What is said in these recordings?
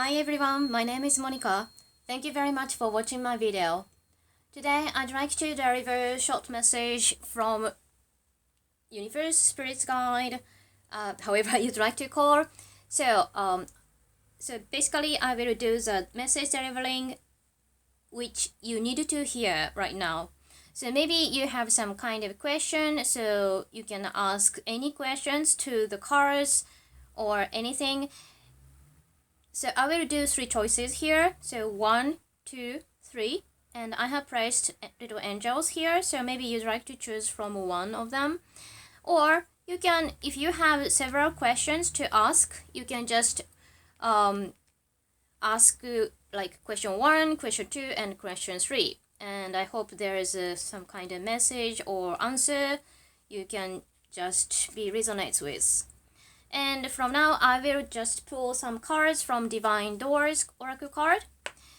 Hi everyone, my name is Monica. Thank you very much for watching my video. Today I'd like to deliver a short message from Universe Spirit's Guide, however you'd like to call. So basically I will do the message delivering which you need to hear right now. So maybe you have some kind of question, so you can ask any questions to the cards or anything. So I will do 3 choices here. So 1, 2, 3. And I have placed little angels here. So maybe you'd like to choose from one of them. Or you can, if you have several questions to ask, you can just ask like question 1, question 2, and question 3. And I hope there is some kind of message or answer you can just be resonates with. And from now, I will just pull some cards from Divine Doors Oracle card.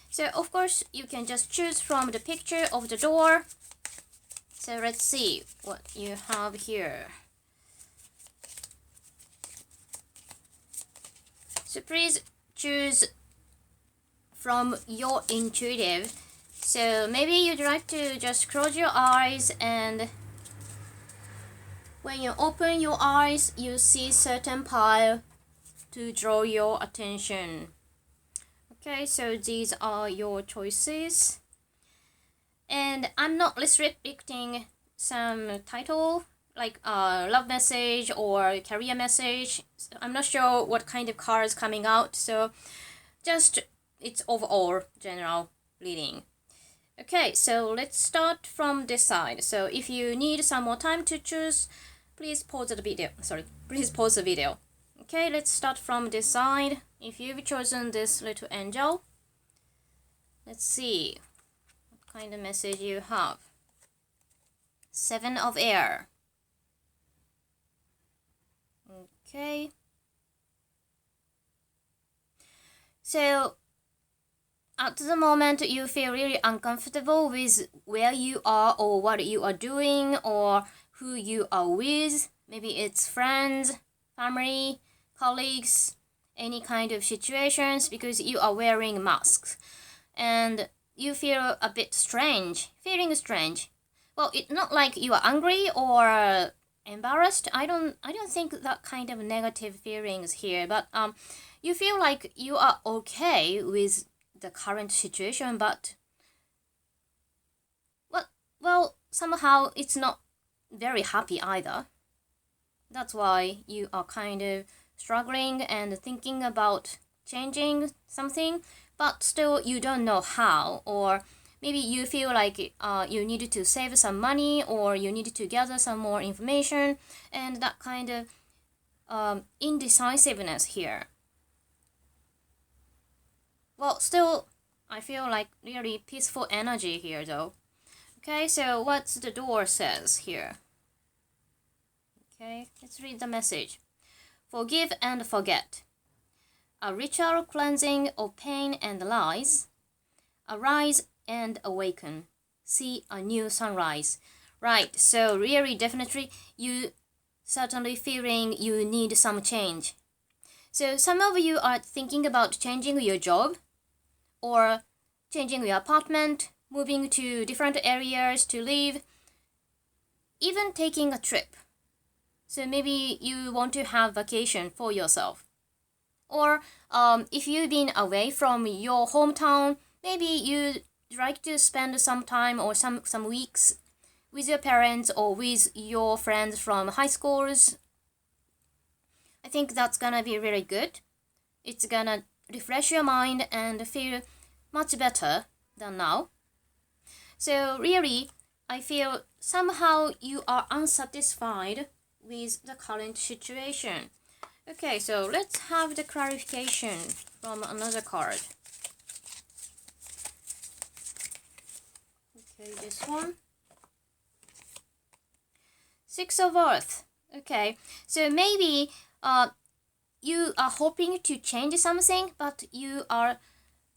So of course, you can just choose from the picture of the door. So let's see what you have here. So please choose from your intuitive. So maybe you'd like to just close your eyes, and when you open your eyes, you see certain pile to draw your attention. Okay, so these are your choices. And I'm not restricting some title like love message or career message. I'm not sure what kind of cards coming out, so just it's overall general reading. Okay, so let's start from this side. So if you need some more time to choose, please pause the video. Please pause the video. Okay, let's start from this side. If you've chosen this little angel, let's see what kind of message you have. 7 of Air. Okay. So at the moment, you feel really uncomfortable with where you are or what you are doing or who you are with. Maybe it's friends, family, colleagues, any kind of situations, because you are wearing masks and you feel a bit feeling strange. Well, it's not like you are angry or embarrassed. I don't think that kind of negative feelings here, but you feel like you are okay with the current situation, but well, somehow it's not very happy either. That's why you are kind of struggling and thinking about changing something, but still you don't know how, or maybe you feel like you needed to save some money or you needed to gather some more information, and that kind of indecisiveness here. Well, still I feel like really peaceful energy here though. Okay, so what's the door says here? Okay, let's read the message. Forgive and forget. A ritual cleansing of pain and lies. Arise and awaken. See a new sunrise. Right, so really definitely you certainly feeling you need some change. So some of you are thinking about changing your job or changing your apartment, moving to different areas to live, even taking a trip. So maybe you want to have vacation for yourself. Or if you've been away from your hometown, maybe you'd like to spend some time or some weeks with your parents or with your friends from high schools. I think that's gonna be really good. It's gonna refresh your mind and feel much better than now. So really, I feel somehow you are unsatisfied with the current situation. Okay, so let's have the clarification from another card. Okay, this one. 6 of Earth. Okay, so maybe you are hoping to change something, but you are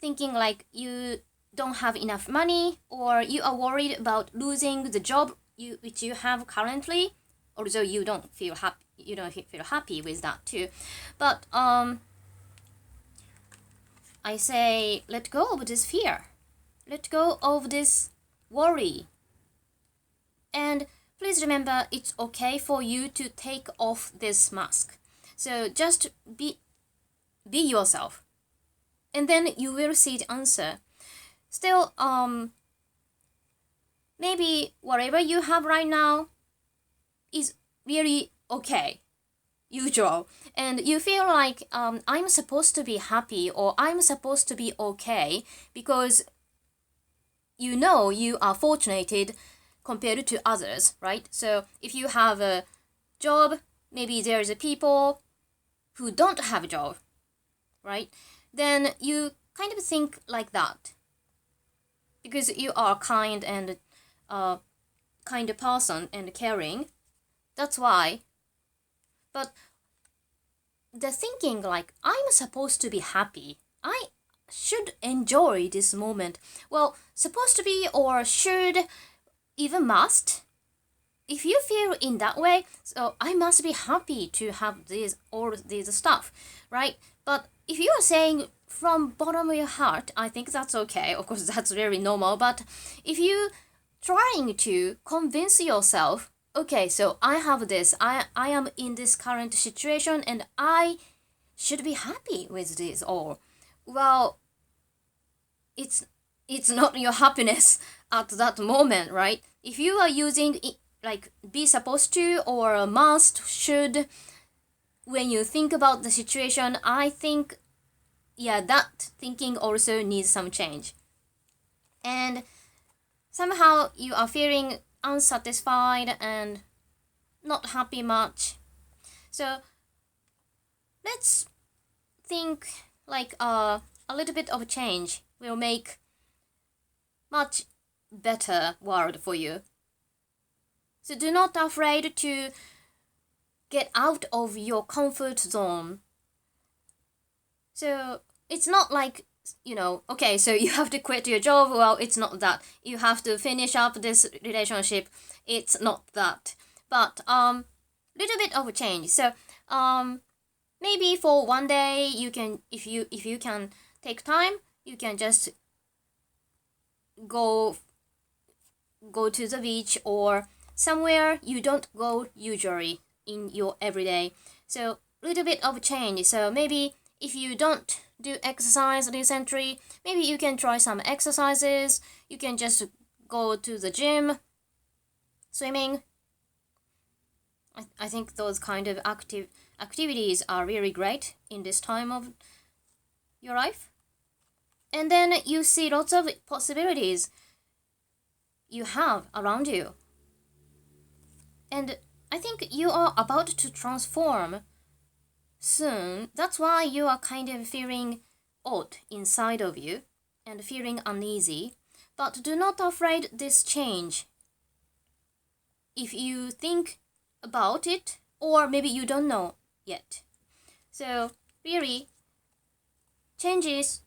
thinking like you don't have enough money, or you are worried about losing the job which you have currently, although you don't feel happy with that too. But I say let go of this fear. Let go of this worry. And please remember, it's okay for you to take off this mask. So just be yourself. And then you will see the answer. Still, maybe whatever you have right now is really okay, usual. And you feel like I'm supposed to be happy or I'm supposed to be okay because you know you are fortunate compared to others, right? So if you have a job, maybe there's a people who don't have a job, right? Then you kind of think like that because you are kind and kind of person and caring. That's why. But the thinking like I'm supposed to be happy, I should enjoy this moment. Well, supposed to be or should, even must. If you feel in that way, so I must be happy to have all this stuff, right? But if you are saying from bottom of your heart, I think that's okay. Of course, that's very normal. But if you trying to convince yourself, okay, so I have this, I am in this current situation and I should be happy with this all. Well, it's not your happiness at that moment, right? If you are using like be supposed to or must, should, when you think about the situation, I think, yeah, that thinking also needs some change. And somehow you are feeling unsatisfied and not happy much. So let's think like a little bit of change will make much better world for you. So do not afraid to get out of your comfort zone. So it's not like, okay, so you have to quit your job. Well, it's not that. You have to finish up this relationship. It's not that. But little bit of a change. So maybe for one day you can, if you can take time, you can just go to the beach or somewhere you don't go usually in your everyday. So little bit of change. So maybe if you don't do exercise recently, maybe you can try some exercises. You can just go to the gym, swimming. I think those kind of activities are really great in this time of your life. And then you see lots of possibilities you have around you. And I think you are about to transform soon. That's why you are kind of feeling odd inside of you and feeling uneasy. But do not afraid this change. If you think about it, or maybe you don't know yet. So really, changes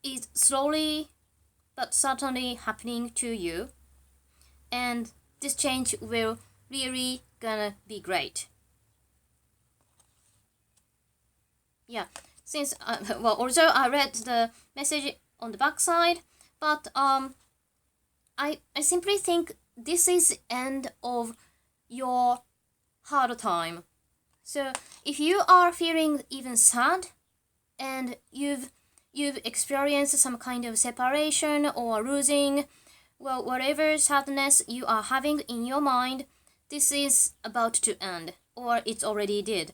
is slowly but certainly happening to you, and this change will really gonna be great. Yeah, since well, also I read the message on the back side, but I simply think this is end of your hard time. So if you are feeling even sad and you've experienced some kind of separation or losing, well, whatever sadness you are having in your mind, this is about to end, or it already did.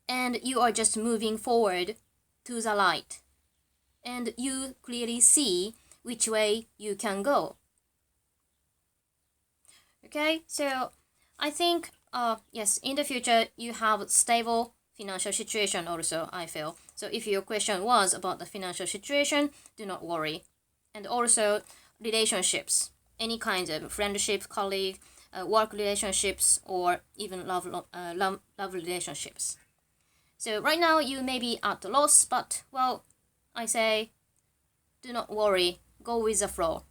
And you are just moving forward to the light. And you clearly see which way you can go. Okay, so I think, yes, in the future you have stable financial situation also, I feel. So if your question was about the financial situation, do not worry. And also relationships, any kinds of friendship, colleague, work relationships, or even love relationships. So right now you may be at a loss, but well, I say, do not worry, go with the flow.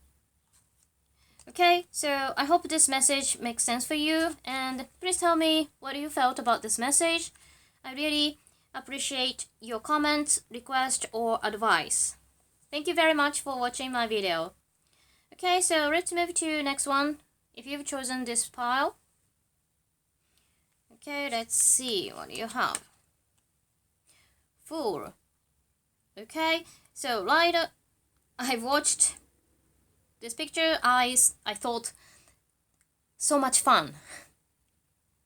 Okay, so I hope this message makes sense for you, and please tell me what you felt about this message. I really appreciate your comments, request, or advice. Thank you very much for watching my video. Okay, so let's move to next one. If you've chosen this pile. Okay, let's see what you have. Fool. Okay, so I've watched this picture. I thought so much fun.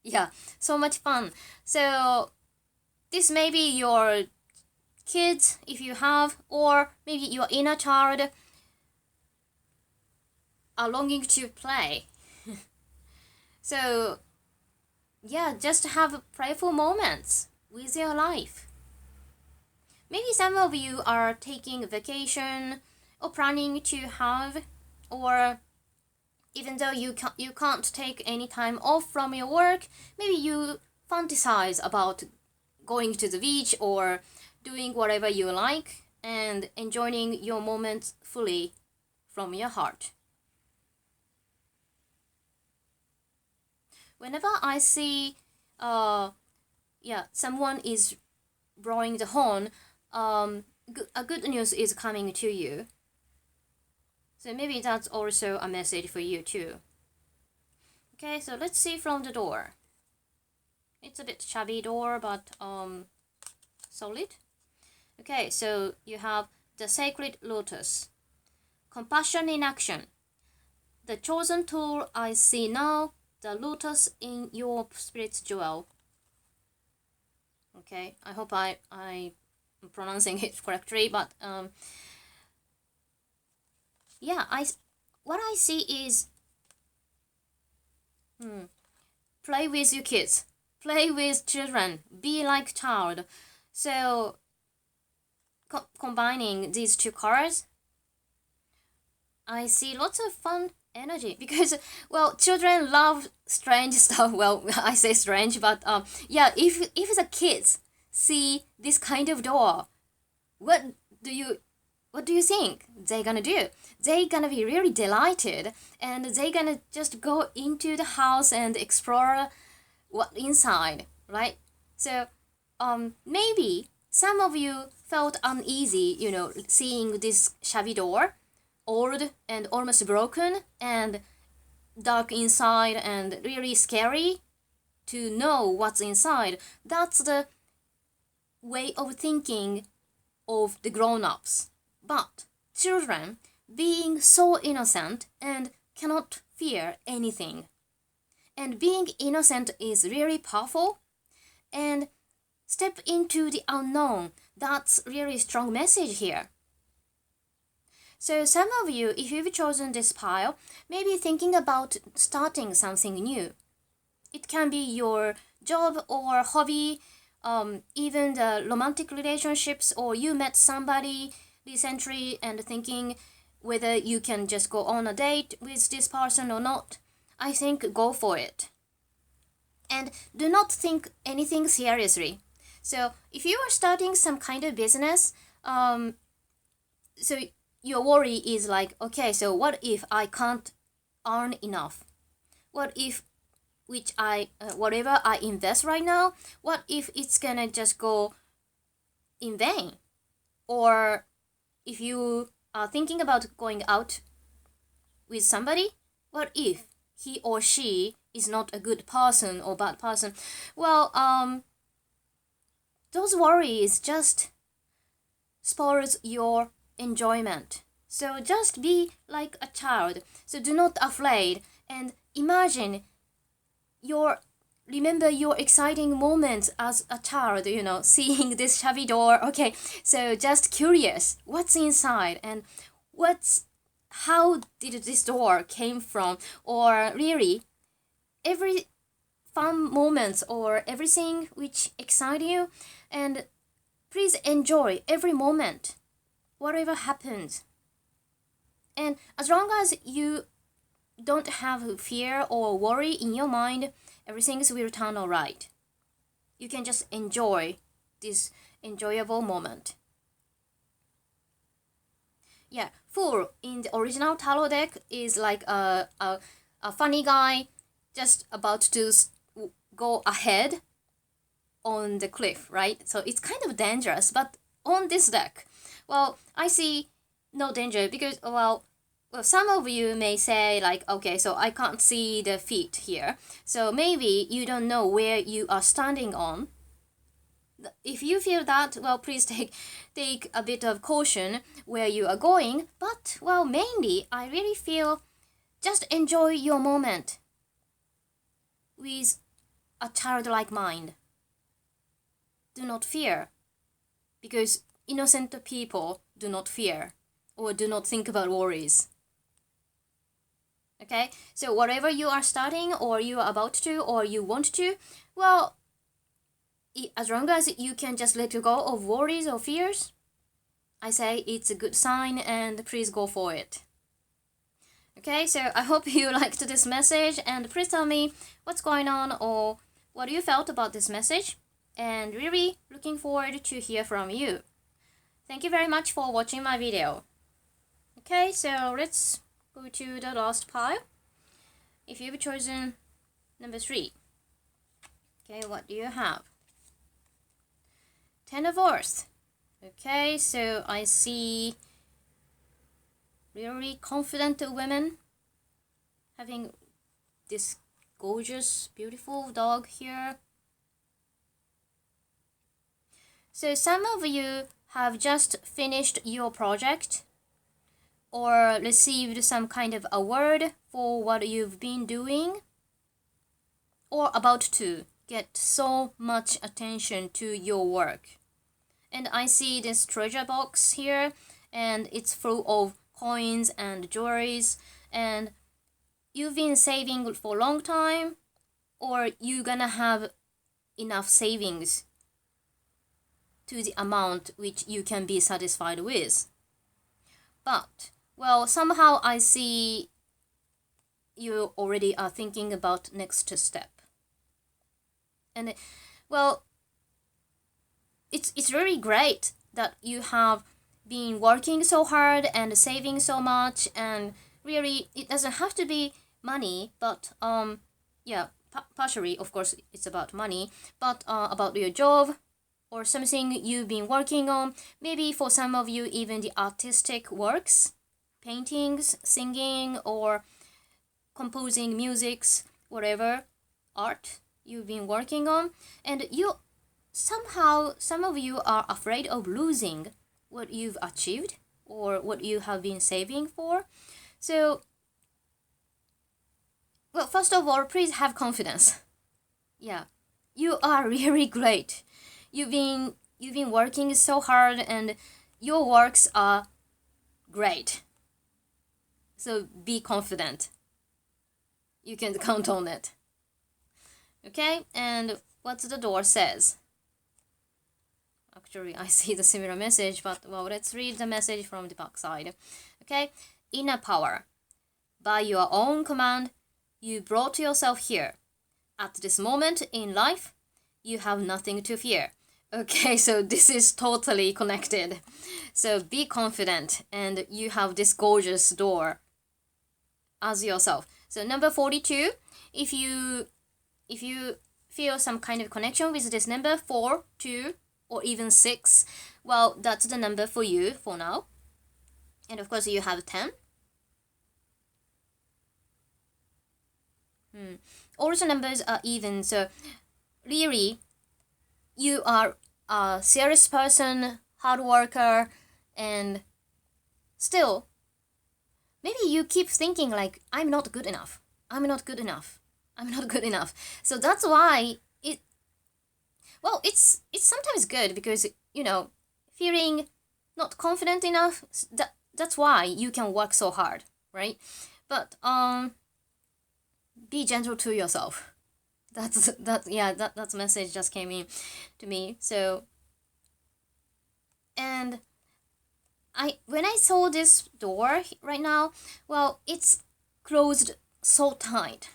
Yeah, so much fun. So this may be your kids if you have, or maybe your inner child are longing to play. So yeah, just have playful moments with your life. Maybe some of you are taking a vacation or planning to have, or even though you can't take any time off from your work, maybe you fantasize about going to the beach or doing whatever you like and enjoying your moments fully from your heart. Whenever I see someone is blowing the horn, a good news is coming to you. So maybe that's also a message for you too. Okay, so let's see from the door. It's a bit shabby door, but solid. Okay, so you have the sacred lotus. Compassion in action. The chosen tool I see now, the lotus in your spirit's jewel. Okay, I hope I'm pronouncing it correctly, but yeah, what I see is play with your kids, play with children, be like child. So combining these two cards, I see lots of fun energy because, well, children love strange stuff. Well, I say strange, but yeah, if the kids see this kind of door, what do you think they're gonna do? They're gonna be really delighted, and they're gonna just go into the house and explore what inside, right? So maybe some of you felt uneasy, seeing this shabby door, old and almost broken and dark inside and really scary to know what's inside. That's the way of thinking of the grown-ups. But children, being so innocent and cannot fear anything. And being innocent is really powerful. And step into the unknown. That's really strong message here. So some of you, if you've chosen this pile, may be thinking about starting something new. It can be your job or hobby, even the romantic relationships, or you met somebody recently and thinking whether you can just go on a date with this person or not. I think go for it. And do not think anything seriously. So if you are starting some kind of business, so your worry is like, okay, so what if I can't earn enough? What if whatever I invest right now, what if it's gonna just go in vain? Or if you are thinking about going out with somebody, what if he or she is not a good person or bad person? Well, those worries just spoils your enjoyment. So just be like a child. So do not afraid and imagine remember your exciting moments as a child, seeing this shabby door. Okay, so just curious, what's inside and how did this door came from, or really every fun moments or everything which excites you, and please enjoy every moment, whatever happens. And as long as you don't have fear or worry in your mind, everything will turn all right. You can just enjoy this enjoyable moment. Yeah, Fool in the original tarot deck is like a funny guy just about to go ahead on the cliff, right? So it's kind of dangerous, but on this deck, well, I see no danger because, well, some of you may say like, okay, so I can't see the feet here. So maybe you don't know where you are standing on. If you feel that, well, please take a bit of caution where you are going. But, well, mainly, I really feel just enjoy your moment with a childlike mind. Do not fear, because innocent people do not fear or do not think about worries. Okay, so whatever you are starting or you are about to or you want to, well, as long as you can just let go of worries or fears, I say it's a good sign and please go for it. Okay, so I hope you liked this message and please tell me what's going on or what you felt about this message, and really looking forward to hear from you. Thank you very much for watching my video. Okay, so let's go to the last pile. If you've chosen number 3, okay, what do you have? Ten of Earth. Okay, so I see really confident women having this gorgeous, beautiful dog here. So some of you have just finished your project or received some kind of award for what you've been doing, or about to get so much attention to your work. And I see this treasure box here, and it's full of coins and jewelries, and you've been saving for a long time, or you're gonna have enough savings to the amount which you can be satisfied with. But, well, somehow I see you already are thinking about next step. And, well, it's really great that you have been working so hard and saving so much, and really it doesn't have to be money, but yeah, partially of course it's about money, but about your job or something you've been working on. Maybe for some of you even the artistic works, paintings, singing, or composing musics, whatever art you've been working on, and you somehow, some of you are afraid of losing what you've achieved or what you have been saving for. So, well, first of all, please have confidence. Yeah, you are really great. You've been working so hard and your works are great. So be confident. You can count on it. Okay, and what the door says? Actually, I see the similar message, but well, let's read the message from the back side. Okay, inner power. By your own command, you brought yourself here. At this moment in life, you have nothing to fear. Okay, so this is totally connected. So be confident, and you have this gorgeous door as yourself. So number 42, if you feel some kind of connection with this number 4, 2, or even 6, well, that's the number for you for now. And of course you have 10. All the numbers are even, so really you are a serious person, hard worker, and still maybe you keep thinking like, I'm not good enough, I'm not good enough, I'm not good enough. So that's why it's sometimes good, because feeling not confident enough, that's why you can work so hard, right? But be gentle to yourself. That message just came in to me. So, and when I saw this door right now, well, it's closed so tight.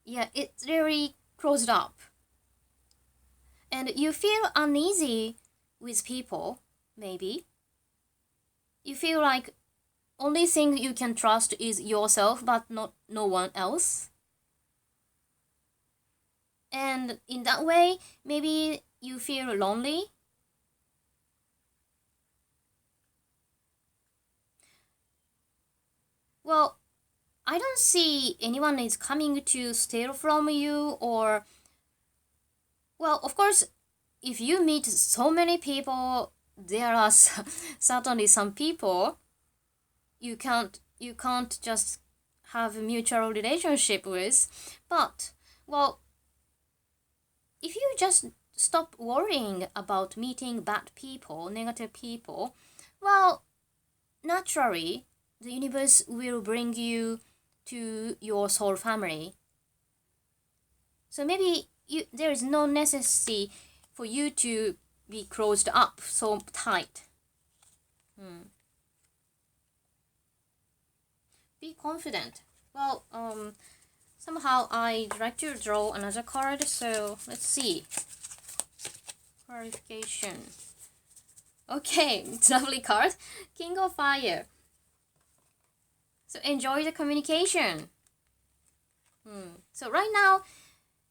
Yeah, it's really closed up. And you feel uneasy with people, maybe. You feel like only thing you can trust is yourself, but no one else. And in that way, maybe you feel lonely. Well, I don't see anyone is coming to steal from you, or, well, of course, if you meet so many people, there are certainly some people you can't just have a mutual relationship with. But, well, if you just stop worrying about meeting bad people, negative people, well, naturally, the universe will bring you to your soul family. So maybe there is no necessity for you to be closed up so tight. Be confident. Well, somehow I'd like to draw another card, so let's see. Clarification. Okay, it's a lovely card. King of Fire. So enjoy the communication. So right now,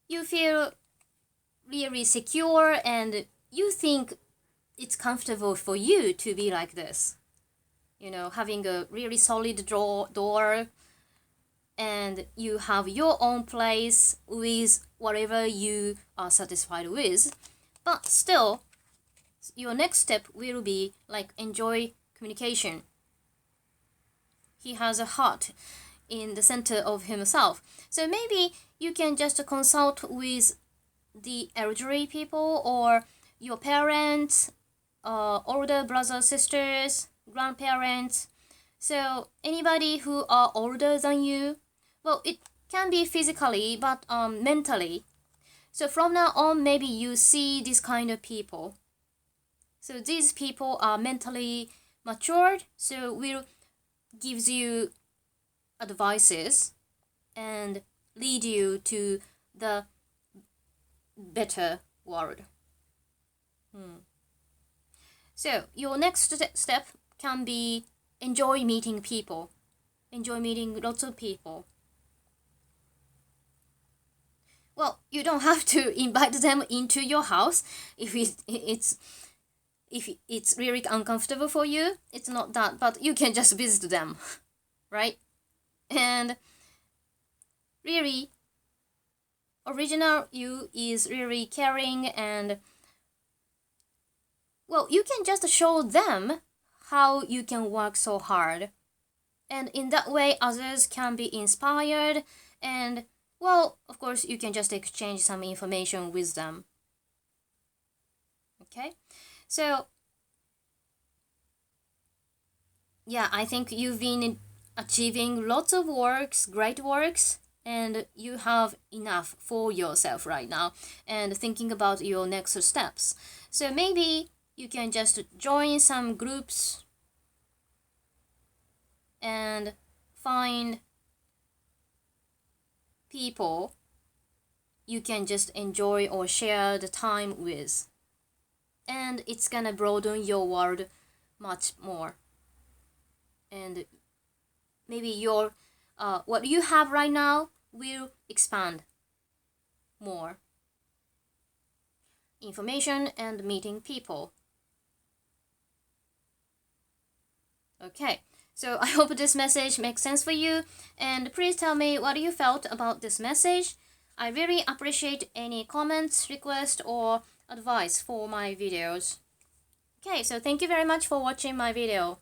you feel really secure and you think it's comfortable for you to be like this. You know, having a really solid door, and you have your own place with whatever you are satisfied with. But still, your next step will be like enjoy communication. He has a heart in the center of himself. So maybe you can just consult with the elderly people or your parents, older brothers, sisters, grandparents. So anybody who are older than you, well, it can be physically, but mentally. So from now on, maybe you see this kind of people. So these people are mentally matured, so will gives you advices and lead you to the better world. So your next step can be enjoy meeting people. Enjoy meeting lots of people. Well, you don't have to invite them into your house if it's really uncomfortable for you. It's not that, but you can just visit them, right? And really, original you is really caring, and well, you can just show them how you can work so hard, and in that way others can be inspired, and well, of course, you can just exchange some information with them. Okay, so yeah, I think you've been achieving lots of works, great works, and you have enough for yourself right now and thinking about your next steps. So maybe you can just join some groups and find people you can just enjoy or share the time with, and it's gonna broaden your world much more, and maybe your what you have right now will expand more. Information and meeting people. Okay, so I hope this message makes sense for you, and please tell me what you felt about this message. I really appreciate any comments, requests, or advice for my videos. Okay, so thank you very much for watching my video.